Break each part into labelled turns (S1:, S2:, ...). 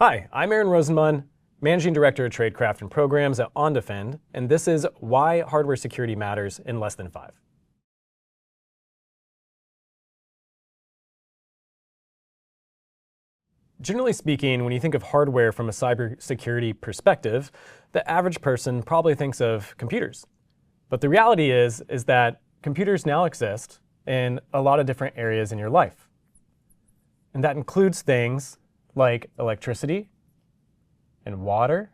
S1: Hi, I'm Rosenmund, Managing Director at Tradecraft and Programs at OnDefend, and this is Why Hardware Security Matters in Less Than 5. Generally speaking, when you think of hardware from a cybersecurity perspective, the average person probably thinks of computers. But the reality is that computers now exist in a lot of different areas in your life. And that includes things like electricity, and water,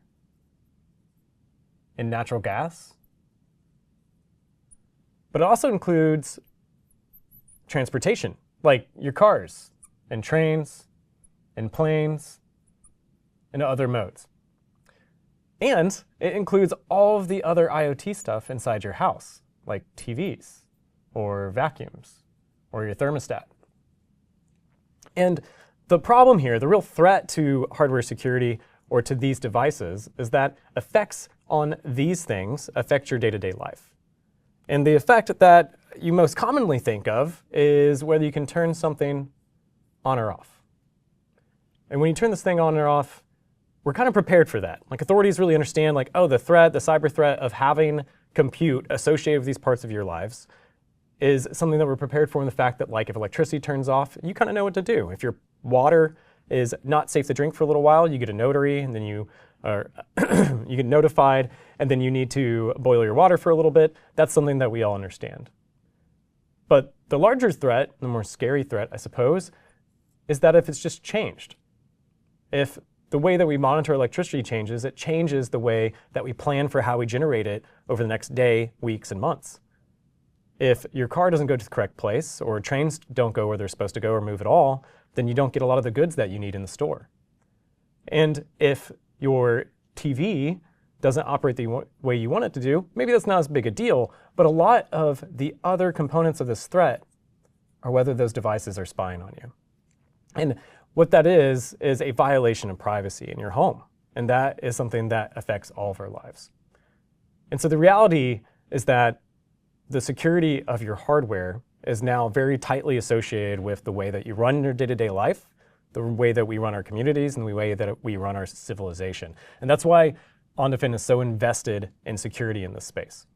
S1: and natural gas. But it also includes transportation, like your cars, and trains, and planes, and other modes. And it includes all of the other IoT stuff inside your house, like TVs, or vacuums, or your thermostat. And the problem here, the real threat to hardware security or to these devices, is that effects on these things affect your day-to-day life. And the effect that you most commonly think of is whether you can turn something on or off. And when you turn this thing on or off, we're kind of prepared for that. Like, authorities really understand, like, oh, the cyber threat of having compute associated with these parts of your lives is something that we're prepared for in the fact that, like, if electricity turns off, you kind of know what to do. If your water is not safe to drink for a little while, you get a notary, and then you get notified, and then you need to boil your water for a little bit. That's something that we all understand. But the larger threat, the more scary threat, I suppose, is that if it's just changed. If the way that we monitor electricity changes, it changes the way that we plan for how we generate it over the next day, weeks, and months. If your car doesn't go to the correct place, or trains don't go where they're supposed to go or move at all, then you don't get a lot of the goods that you need in the store. And if your TV doesn't operate the way you want it to do, maybe that's not as big a deal, but a lot of the other components of this threat are whether those devices are spying on you. And what that is a violation of privacy in your home. And that is something that affects all of our lives. And so the reality is that the security of your hardware is now very tightly associated with the way that you run your day-to-day life, the way that we run our communities, and the way that we run our civilization. And that's why OnDefend is so invested in security in this space.